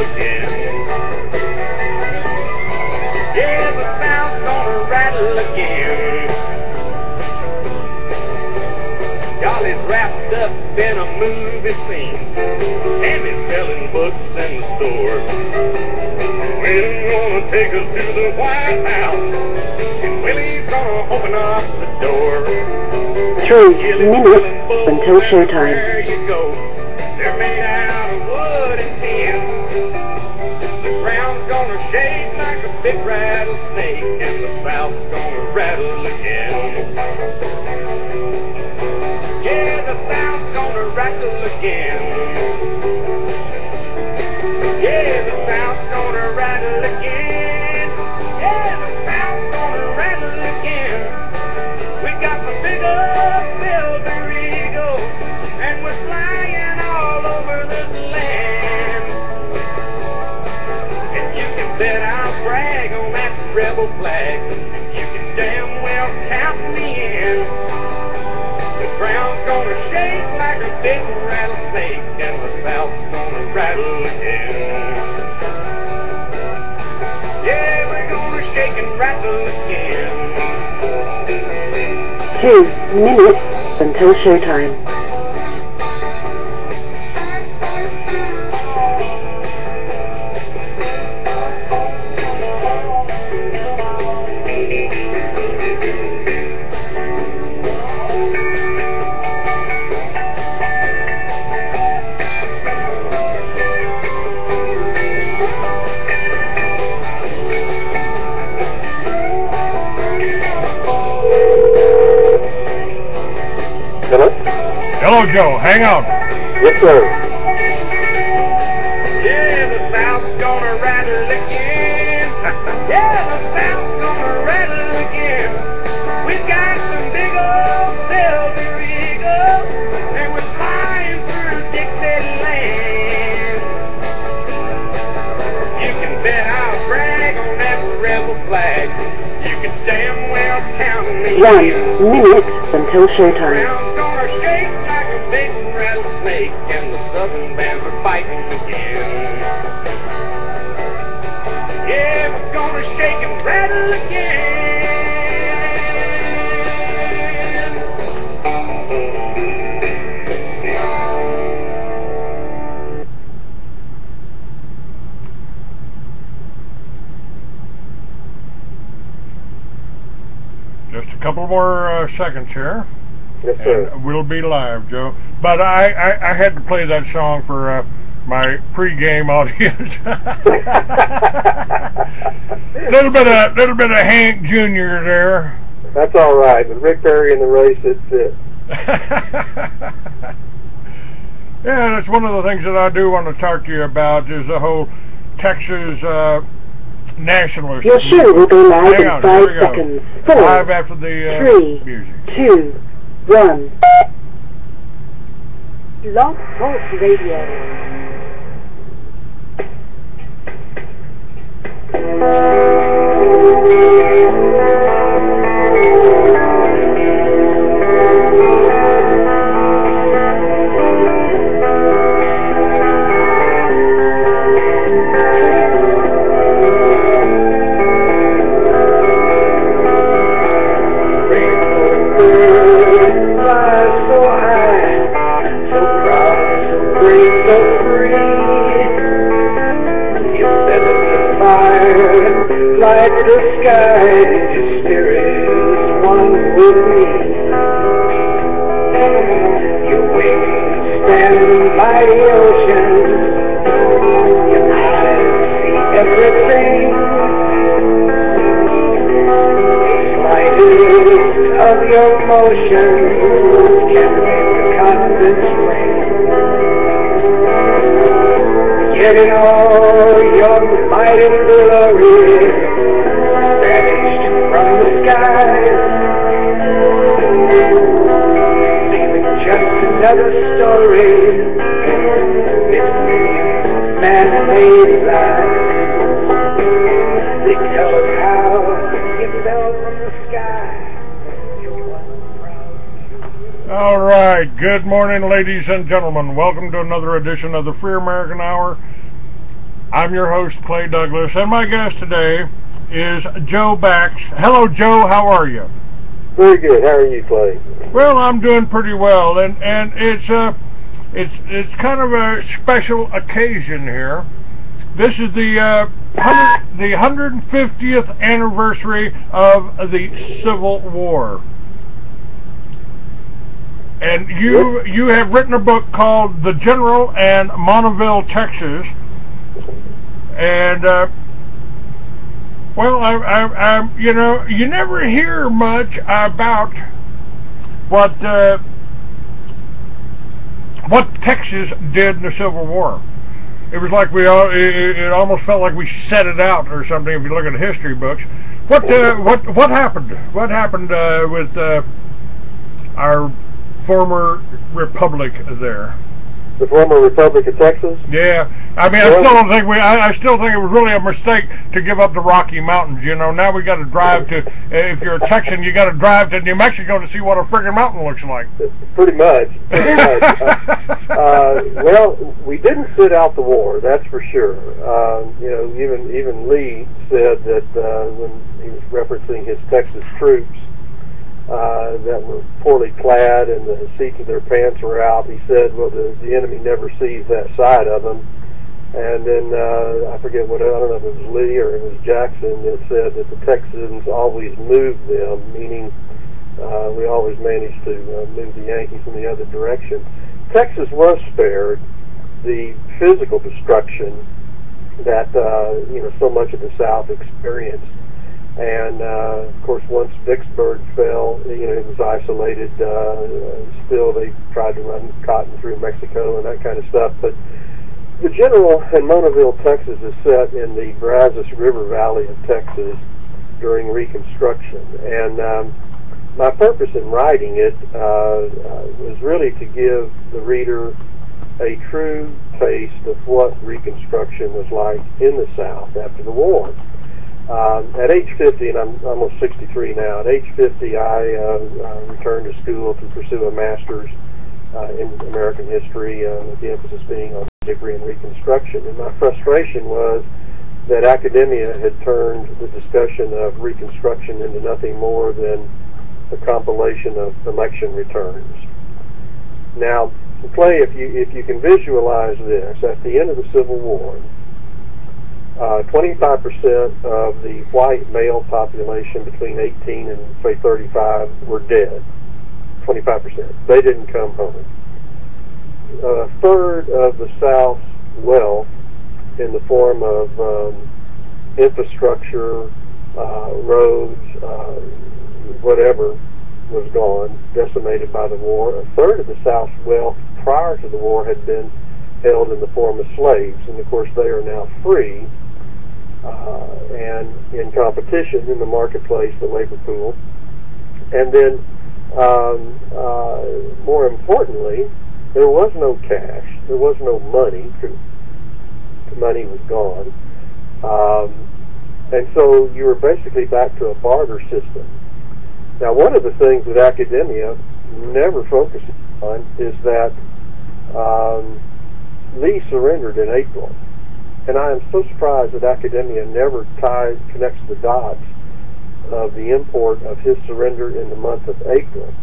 again. Yeah, the South's gonna rattle again. Y'all is wrapped up in a movie scene, and he's selling books in the stores. Willie's gonna take us to the White House, and Willie's gonna open up the door. 3 minutes until showtime. There you go. They're made out of wood and tin. The ground's gonna shake like a big rattlesnake, and the South's gonna rattle again. Yeah, the South's gonna rattle again. Yeah, the South's gonna rattle again. Yeah, the South's gonna rattle again. We got the big old silver eagle, and we're flying all over this land. And you can bet I'll brag on that rebel flag, and you can damn well count me in. The ground's gonna shake like a big rattlesnake, and the South's gonna rattle again. Yeah, we're gonna shake and rattle again. 2 minutes until showtime. Hello? Hello, Joe. Hang on. Yes, sir. Yeah, the South's gonna rattle again. Yeah, the South's gonna rattle again. We've got some big old silver eagles, and we're flying through Dixieland. You can bet I'll brag on that rebel flag. You can damn well count me 1 in. minute until showtime. Ground's gonna shake like a big rattlesnake, and the Southern bands are fighting again. Yeah, we're gonna shake and rattle again. Just a couple more seconds here. Yes, sir. And we'll be live, Joe. But I had to play that song for my pre-game audience. little bit of Hank Jr. there. That's all right. With Rick Perry and the resides, it. Yeah, that's one of the things that I do want to talk to you about is the whole Texas nationalist. Your show will go live in 5 seconds. 4, Live after the 3, music. 2, 1. Blog Talk Radio. Like the sky, your spirit is one with me. Your wings stand by the ocean. Your eyes see everything. The slightest of your motions can make a continent swing. Yet in all your might and glory, vanished from the skies, leaving just another story, it's millions of man-made lies. They tell us how you fell from the sky. All right, good morning, ladies and gentlemen. Welcome to another edition of the Free American Hour. I'm your host, Clay Douglas, and my guest today is JoeBax. Hello, Joe. How are you? Very good. How are you, Clay? Well, I'm doing pretty well, and it's kind of a special occasion here. This is the 150th anniversary of the Civil War. And you have written a book called The General and Monaville, Texas. And well, I you know, you never hear much about what Texas did in the Civil War. It was like it almost felt like we set it out or something. If you look at the history books, what happened? What happened with our former republic there? The former Republic of Texas? Yeah, I mean, I still think it was really a mistake to give up the Rocky Mountains. You know, now we got to drive to. If you're a Texan, you got to drive to New Mexico to see what a friggin' mountain looks like. Pretty much. Well, we didn't sit out the war, that's for sure. You know, even Lee said that when he was referencing his Texas troops that were poorly clad and the seats of their pants were out, he said, well, the enemy never sees that side of them. And then I forget what, I don't know if it was Lee or it was Jackson that said that the Texans always moved them, meaning we always managed to move the Yankees in the other direction. Texas was spared the physical destruction that you know, so much of the South experienced. And of course, once Vicksburg fell, you know, it was isolated. Still, they tried to run cotton through Mexico and that kind of stuff. But the General in Monaville, Texas, is set in the Brazos River Valley of Texas during Reconstruction. And my purpose in writing it was really to give the reader a true taste of what Reconstruction was like in the South after the war. At age 50, and I'm almost 63 now, at age 50 I returned to school to pursue a master's in American history, with the emphasis being on degree in Reconstruction. And my frustration was that academia had turned the discussion of Reconstruction into nothing more than a compilation of election returns. Now, Clay, if you can visualize this, at the end of the Civil War, 25% of the white male population between 18 and, say, 35 were dead. 25%. They didn't come home. A third of the South's wealth in the form of infrastructure, roads, whatever, was gone, decimated by the war. A third of the South's wealth prior to the war had been held in the form of slaves, and of course they are now free and in competition in the marketplace, the labor pool. And then more importantly, there was no cash, there was no money, the money was gone, and so you were basically back to a barter system. Now, one of the things that academia never focuses on is that Lee surrendered in April. And I am so surprised that academia never connects the dots of the import of his surrender in the month of April.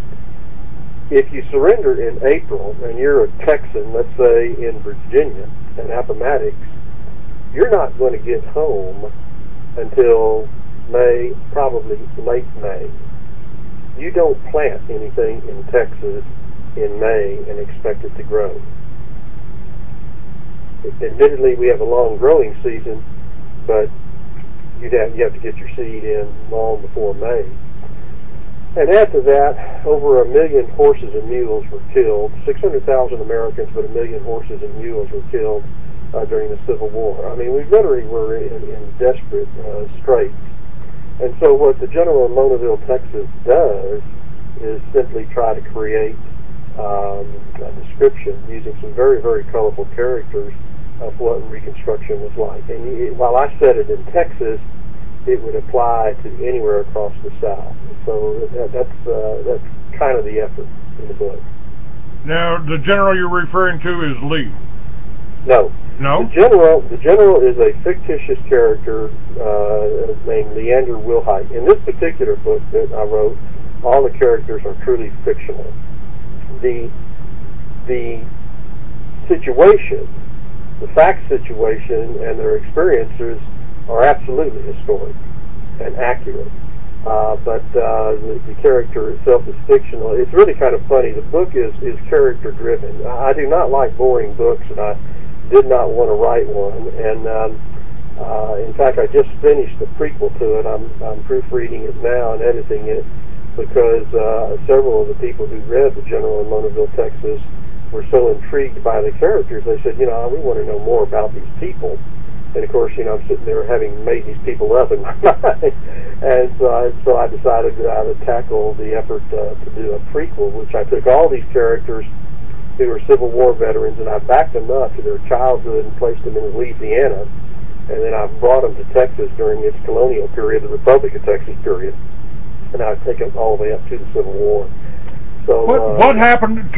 If you surrender in April and you're a Texan, let's say in Virginia, and Appomattox, you're not going to get home until May, probably late May. You don't plant anything in Texas in May and expect it to grow. Admittedly, we have a long growing season, but you have to get your seed in long before May. And after that, over 1 million horses and mules were killed. 600,000 Americans, but 1 million horses and mules were killed during the Civil War. I mean, we literally were in desperate straits. And so what the General in Monaville, Texas does is simply try to create a description using some very, very colorful characters of what Reconstruction was like. And while I said it in Texas, it would apply to anywhere across the South. So that's kind of the effort in the book. Now, the general you're referring to is Lee. No, No. The general is a fictitious character named Leander Wilhite. In this particular book that I wrote, all the characters are truly fictional. The situation, the fact situation, and their experiences are absolutely historic and accurate. But the character itself is fictional. It's really kind of funny. The book is character driven. I do not like boring books, and I did not want to write one. And in fact, I just finished the prequel to it. I'm proofreading it now and editing it because several of the people who read The General in Monaville, Texas, were so intrigued by the characters. They said, we want to know more about these people. And of course, I'm sitting there having made these people up in my mind. And so I decided that I would tackle the effort to do a prequel, which I took all these characters who were Civil War veterans, and I backed them up to their childhood and placed them in Louisiana. And then I brought them to Texas during its colonial period, the Republic of Texas period. And I've taken them all the way up to the Civil War. So, what happened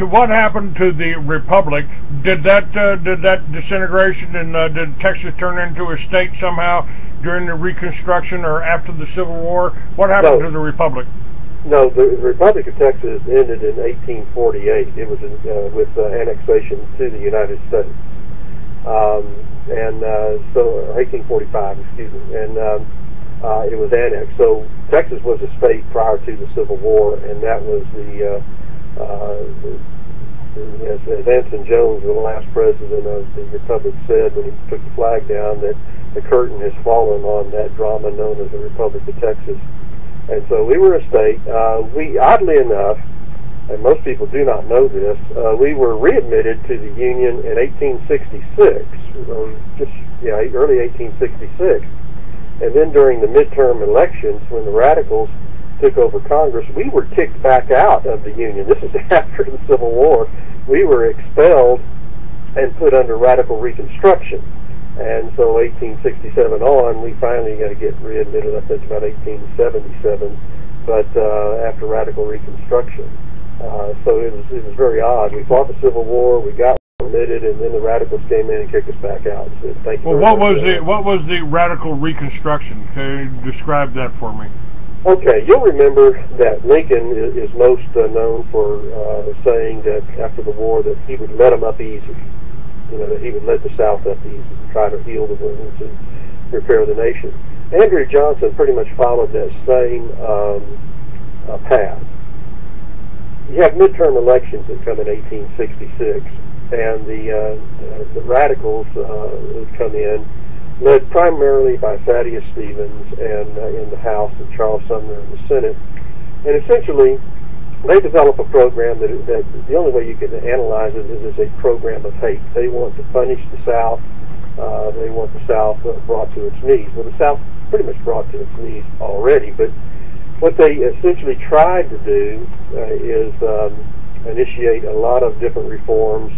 to the Republic? Did that disintegration and did Texas turn into a state somehow during the Reconstruction or after the Civil War? What happened to the Republic? No, the Republic of Texas ended in 1848. It was with annexation to the United States, so 1845, excuse me, and it was annexed. So Texas was a state prior to the Civil War, and that was as Anson Jones, the last president of the Republic, said when he took the flag down, that the curtain has fallen on that drama known as the Republic of Texas. And so we were a state. We, oddly enough, and most people do not know this, we were readmitted to the Union in 1866, early 1866. And then during the midterm elections, when the radicals took over Congress, we were kicked back out of the Union. This is after the Civil War. We were expelled and put under radical Reconstruction. And so 1867 on, we finally got to get readmitted. I think about 1877, but after radical Reconstruction. So it was very odd. We fought the Civil War, we got readmitted, and then the radicals came in and kicked us back out. So thank you. Well, what was the radical Reconstruction? Can you describe that for me? Okay, you'll remember that Lincoln is most known for saying that after the war that he would let them up easy. That he would let the South up easy and try to heal the wounds and repair the nation. Andrew Johnson pretty much followed that same path. You have midterm elections that come in 1866, and the radicals who come in, led primarily by Thaddeus Stevens and in the House and Charles Sumner in the Senate, and essentially they develop a program that the only way you can analyze it is a program of hate. They want to punish the South. They want the South brought to its knees. Well, the South pretty much brought to its knees already, but what they essentially tried to do is initiate a lot of different reforms.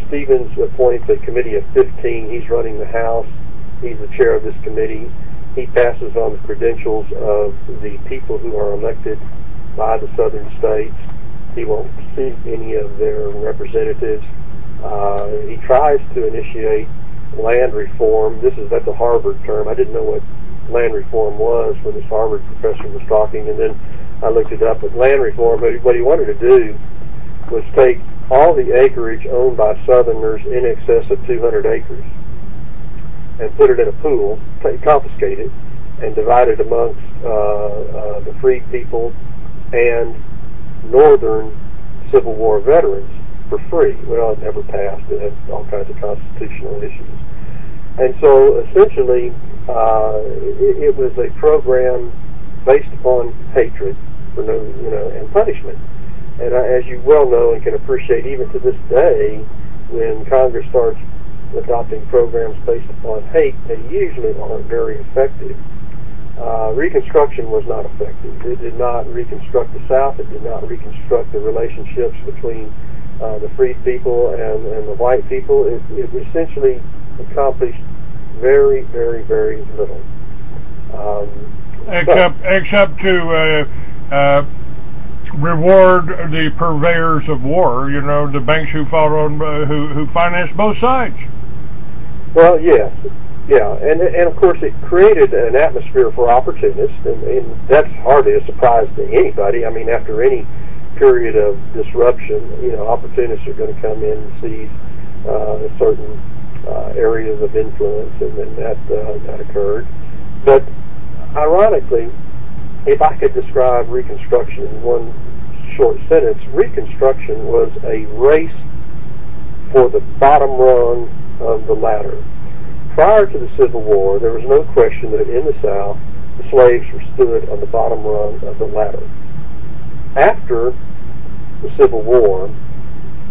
Stevens appoints a committee of 15. He's running the House. He's the chair of this committee. He passes on the credentials of the people who are elected by the southern states. He won't see any of their representatives. He tries to initiate land reform. That's a Harvard term. I didn't know what land reform was when this Harvard professor was talking, and then I looked it up. But land reform, what he wanted to do was take all the acreage owned by Southerners in excess of 200 acres and put it in a pool, confiscate it, and divide it amongst the freed people and Northern Civil War veterans for free. Well, it never passed. It had all kinds of constitutional issues. And so essentially it was a program based upon hatred for and punishment. And as you well know and can appreciate, even to this day, when Congress starts adopting programs based upon hate, they usually aren't very effective. Reconstruction was not effective. It did not reconstruct the South. It did not reconstruct the relationships between the freed people and the white people. It essentially accomplished very, very, very little. Except to reward the purveyors of war, the banks who financed both sides. Well, yes, yeah, and of course it created an atmosphere for opportunists, and that's hardly a surprise to anybody. I mean, after any period of disruption, you know, opportunists are going to come in and seize certain areas of influence, and then that occurred. But ironically, if I could describe Reconstruction in one short sentence, Reconstruction was a race for the bottom rung of the ladder. Prior to the Civil War, there was no question that in the South, the slaves were stood on the bottom rung of the ladder. After the Civil War,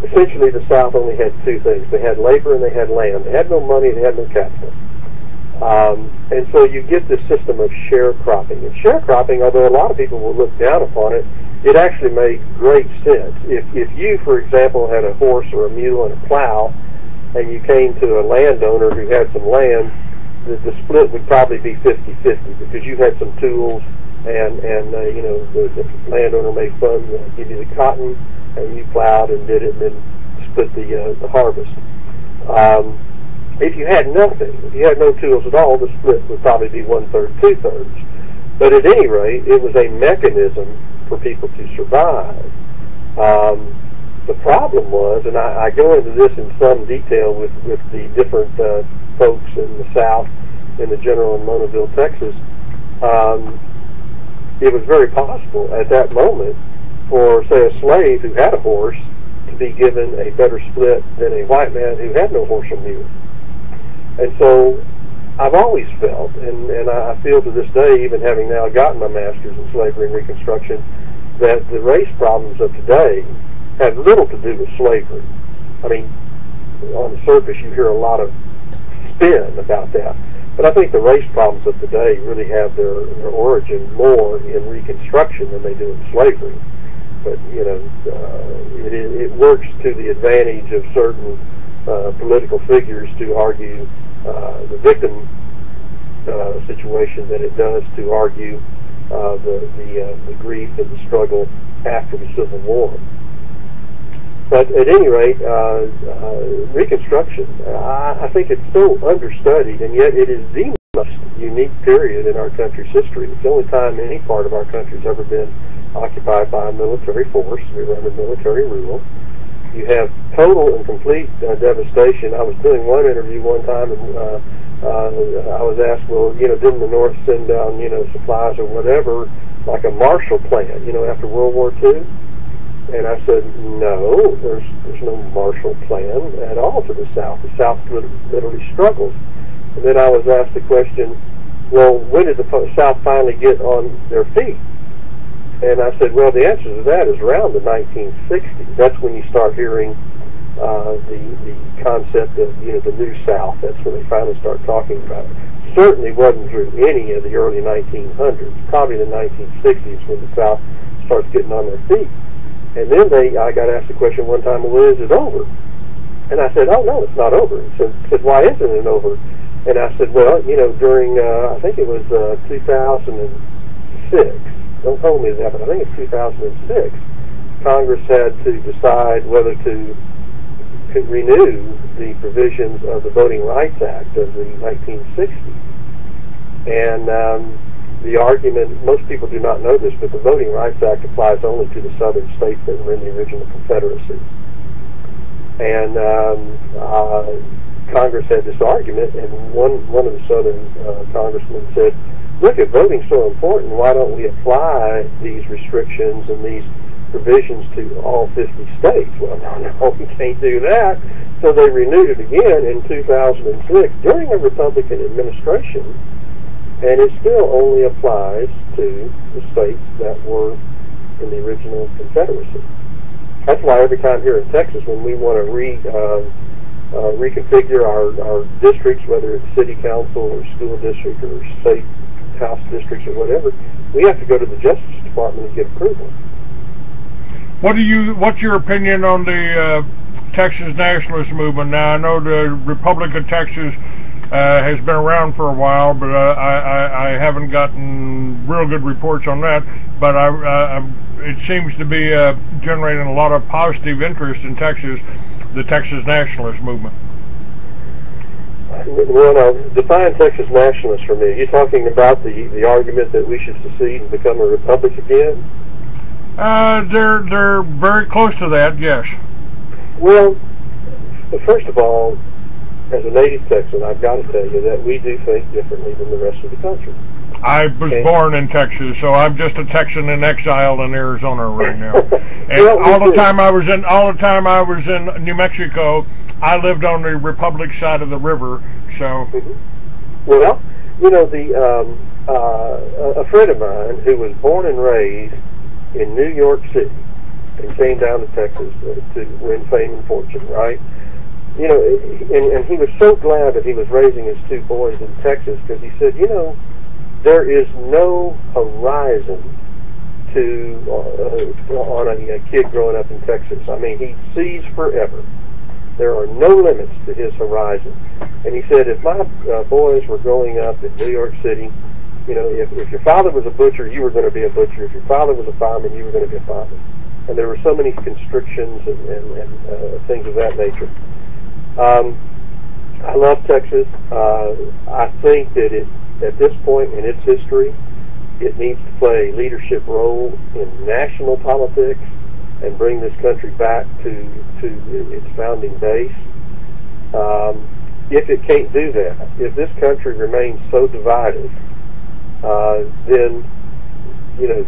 essentially the South only had two things. They had labor and they had land. They had no money, they had no capital. And so you get this system of sharecropping. And sharecropping, although a lot of people will look down upon it, it actually made great sense. If you, for example, had a horse or a mule and a plow, and you came to a landowner who had some land, the split would probably be 50-50 because you had some tools, and you know, the landowner may fund give you the cotton, and you plowed and did it, and then split the harvest. If you had nothing, if you had no tools at all, the split would probably be 1/3, 2/3. But at any rate, it was a mechanism for people to survive. The problem was, and I go into this in some detail with the different folks in the South, in the General in Monaville, Texas, it was very possible at that moment for, say, a slave who had a horse to be given a better split than a white man who had no horse or mule. And so I've always felt, and I feel to this day, even having now gotten my master's in slavery and Reconstruction, that the race problems of today have little to do with slavery. I mean, on the surface you hear a lot of spin about that, but I think the race problems of today really have their origin more in Reconstruction than they do in slavery. But, you know, it works to the advantage of certain political figures to argue the victim situation than it does to argue the grief and the struggle after the Civil War. But at any rate, Reconstruction, I think it's so understudied, and yet it is the most unique period in our country's history. It's the only time any part of our country's ever been occupied by a military force. We were under military rule. You have total and complete devastation. I was doing one interview one time, and I was asked, well, you know, didn't the North send down, you know, supplies or whatever, like a Marshall Plan, you know, after World War II? And I said, no, there's no Marshall Plan at all to the South. The South literally struggles. And then I was asked the question, well, when did the South finally get on their feet? And I said, well, the answer to that is around the 1960s. That's when you start hearing the concept of, you know, the New South. That's when they finally start talking about it. Certainly wasn't through any of the early 1900s. Probably the 1960s when the South starts getting on their feet. And then I got asked the question one time, well, is it over? And I said, oh, no, it's not over. He said, why isn't it over? And I said, well, you know, during, I think it was 2006, don't hold me to that, but I think it's 2006, Congress had to decide whether to renew the provisions of the Voting Rights Act of the 1960s. And the argument, most people do not know this, but the Voting Rights Act applies only to the southern states that were in the original Confederacy. And Congress had this argument, and one of the southern congressmen said, look, if voting's so important, why don't we apply these restrictions and these provisions to all 50 states? Well, no, we can't do that. So they renewed it again in 2006 during a Republican administration, and it still only applies to the states that were in the original Confederacy. That's why every time here in Texas, when we want to reconfigure our districts, whether it's city council or school district or state house districts or whatever, we have to go to the Justice Department and get approval. What's your opinion on the Texas nationalist movement? Now, I know the Republic of Texas has been around for a while, but I haven't gotten real good reports on that. But it seems to be generating a lot of positive interest in Texas, the Texas nationalist movement. Well, now, define Texas nationalists for me. Are you talking about the argument that we should secede and become a republic again? They're very close to that, yes. Well, first of all, as a native Texan, I've got to tell you that we do think differently than the rest of the country. I was born in Texas, so I'm just a Texan in exile in Arizona right now. And Well, all the time I was in New Mexico, I lived on the Republic side of the river. So, Well, you know, a friend of mine who was born and raised in New York City and came down to Texas to win fame and fortune, right? You know, and he was so glad that he was raising his two boys in Texas because he said, you know, there is no horizon to on a kid growing up in Texas. I mean, he sees forever. There are no limits to his horizon. And he said, if my boys were growing up in New York City, you know, if your father was a butcher, you were going to be a butcher. If your father was a fireman, you were going to be a fireman. And there were so many constrictions and things of that nature. I love Texas. I think that at this point in its history, it needs to play a leadership role in national politics and bring this country back to its founding base. If it can't do that, if this country remains so divided, then, you know,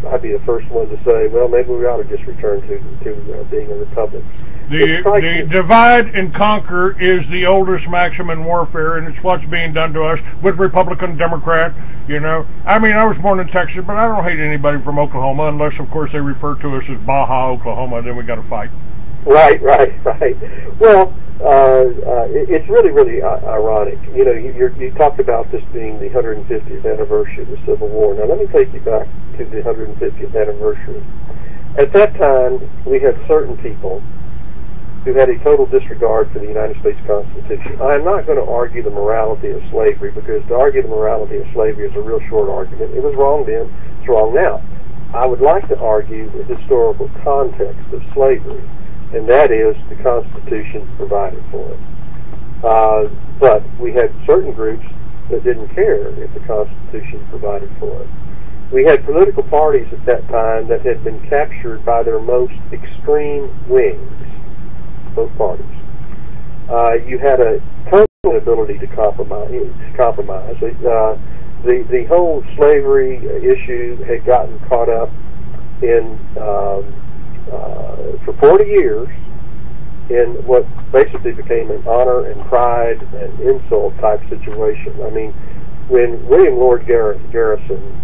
I'd be the first one to say, well, maybe we ought to just return to being a republic. The divide and conquer is the oldest maxim in warfare, and it's what's being done to us with Republican, Democrat, you know. I mean, I was born in Texas, but I don't hate anybody from Oklahoma, unless, of course, they refer to us as Baja, Oklahoma, then we got to fight. Right. Well, it's really ironic. You know, you talked about this being the 150th anniversary of the Civil War. Now, let me take you back to the 150th anniversary. At that time, we had certain people who had a total disregard for the United States Constitution. I'm not going to argue the morality of slavery, because to argue the morality of slavery is a real short argument. It was wrong then, it's wrong now. I would like to argue the historical context of slavery, and that is the Constitution provided for it. But we had certain groups that didn't care if the Constitution provided for it. We had political parties at that time that had been captured by their most extreme wings, both parties. You had a total inability to compromise. The whole slavery issue had gotten caught up in, for 40 years, in what basically became an honor and pride and insult type situation. I mean, when William Lord Garrison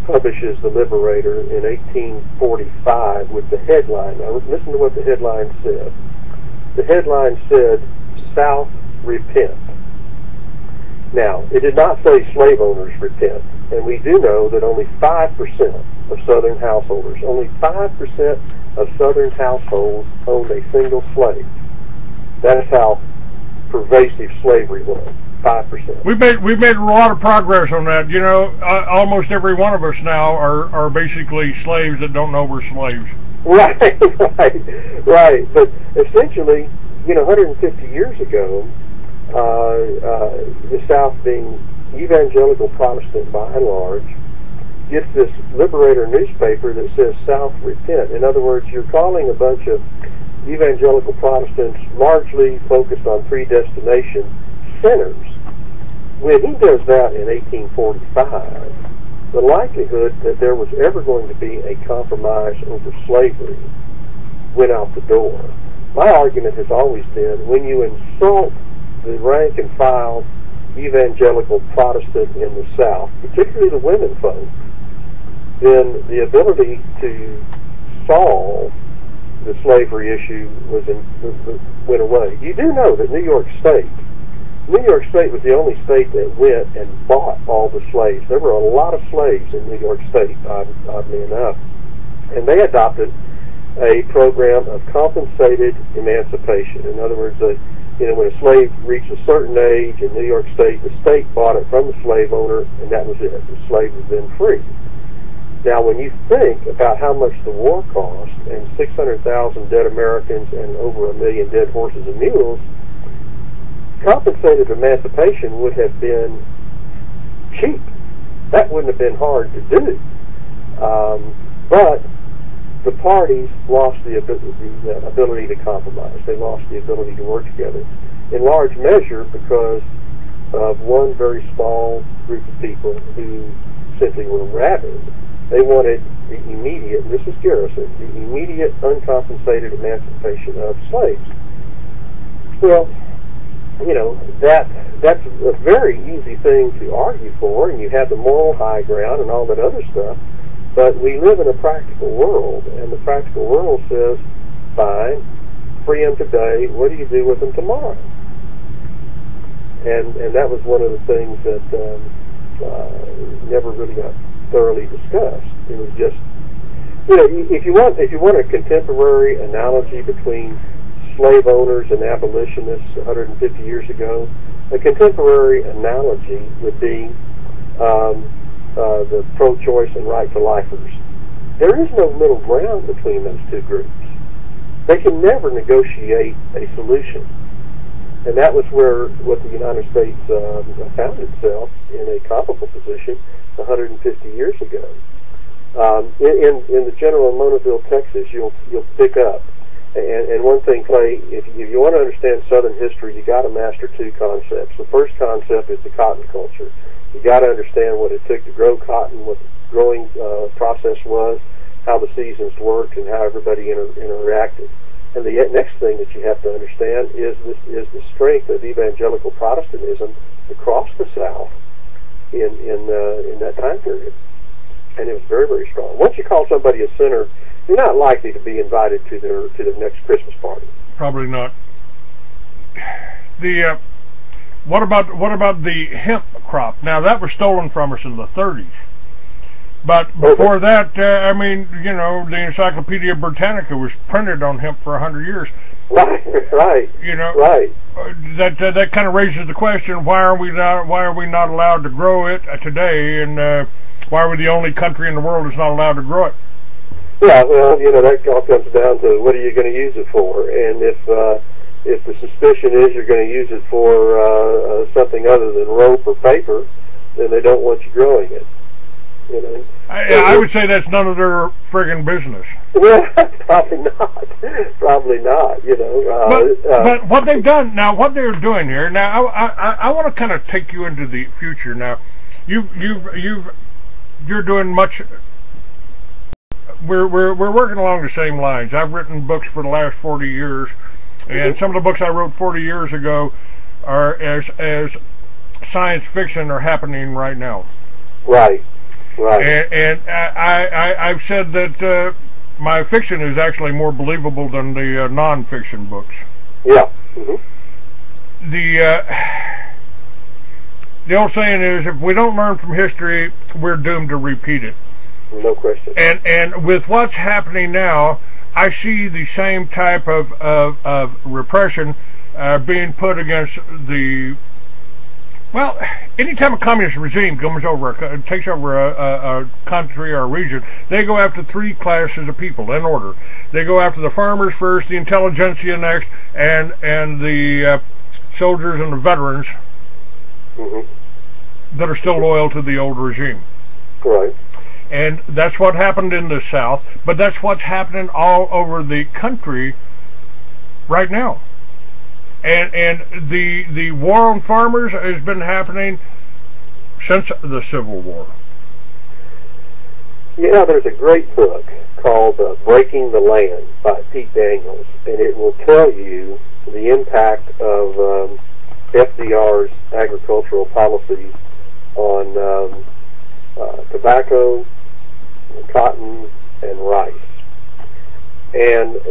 publishes The Liberator in 1845 with the headline, now listen to what the headline said. The headline said, "South repent." Now, it did not say slave owners repent, and we do know that only 5% of Southern householders, only 5% of Southern households owned a single slave. That is how pervasive slavery was. 5%. We've made a lot of progress on that. You know, almost every one of us now are basically slaves that don't know we're slaves. Right. But essentially, you know, 150 years ago, the South, being evangelical Protestant by and large, gets this Liberator newspaper that says "South repent." In other words, you're calling a bunch of evangelical Protestants, largely focused on predestination, sinners. When he does that in 1845, the likelihood that there was ever going to be a compromise over slavery went out the door. My argument has always been, when you insult the rank and file evangelical Protestant in the South, particularly the women folk, then the ability to solve the slavery issue went away. You do know that New York State was the only state that went and bought all the slaves. There were a lot of slaves in New York State, oddly enough. And they adopted a program of compensated emancipation. In other words, you know, when a slave reached a certain age in New York State, the state bought it from the slave owner, and that was it. The slave was then free. Now, when you think about how much the war cost, and 600,000 dead Americans and over 1 million dead horses and mules, compensated emancipation would have been cheap. That wouldn't have been hard to do. But the parties lost the ability to compromise. They lost the ability to work together, in large measure because of one very small group of people who simply were rabid. They wanted the immediate, and this was Garrison, the immediate uncompensated emancipation of slaves. Well, you know, that's a very easy thing to argue for, and you have the moral high ground and all that other stuff, but we live in a practical world, and the practical world says, fine, free them today, what do you do with them tomorrow? And that was one of the things that never really got thoroughly discussed. It was just, you know, if you want a contemporary analogy between slave owners and abolitionists 150 years ago, a contemporary analogy would be the pro-choice and right-to-lifers. There is no middle ground between those two groups. They can never negotiate a solution. And that was what the United States found itself in a comparable position 150 years ago. In the general in Monaville, Texas, you'll pick up. And one thing, Clay, if you want to understand Southern history, you got to master two concepts. The first concept is the cotton culture. You got to understand what it took to grow cotton, what the growing process was, how the seasons worked, and how everybody interacted. And the next thing that you have to understand is the strength of evangelical Protestantism across the South in that time period. And it was very, very strong. Once you call somebody a sinner, you're not likely to be invited to their next Christmas party. Probably not. The what about the hemp crop? Now that was stolen from us in the 30s. But before that, I mean, you know, the Encyclopedia Britannica was printed on hemp for 100 years. Right. You know, right. That kind of raises the question: why are we not allowed to grow it today? And why are we the only country in the world that's not allowed to grow it? Yeah, well, you know, that all comes down to what are you going to use it for? And if the suspicion is you're going to use it for something other than rope or paper, then they don't want you growing it. You know, I would say that's none of their friggin' business. Well, probably not. Probably not. You know. But what they've done now, what they're doing here now, I want to kind of take you into the future now. You're doing much. We're working along the same lines. I've written books for the last 40 years, and some of the books I wrote 40 years ago are as science fiction are happening right now. Right. Right. And I've said that my fiction is actually more believable than the non-fiction books. Yeah. The old saying is, if we don't learn from history, we're doomed to repeat it. No question. And with what's happening now, I see the same type of repression being put against the. Well, anytime a communist regime takes over a country or a region, they go after three classes of people in order. They go after the farmers first, the intelligentsia next, and the soldiers and the veterans that are still loyal to the old regime. Right. And that's what happened in the South, but that's what's happening all over the country right now. And the war on farmers has been happening since the Civil War. Yeah, there's a great book called Breaking the Land by Pete Daniels, and it will tell you the impact of FDR's agricultural policies on tobacco, cotton, and rice. And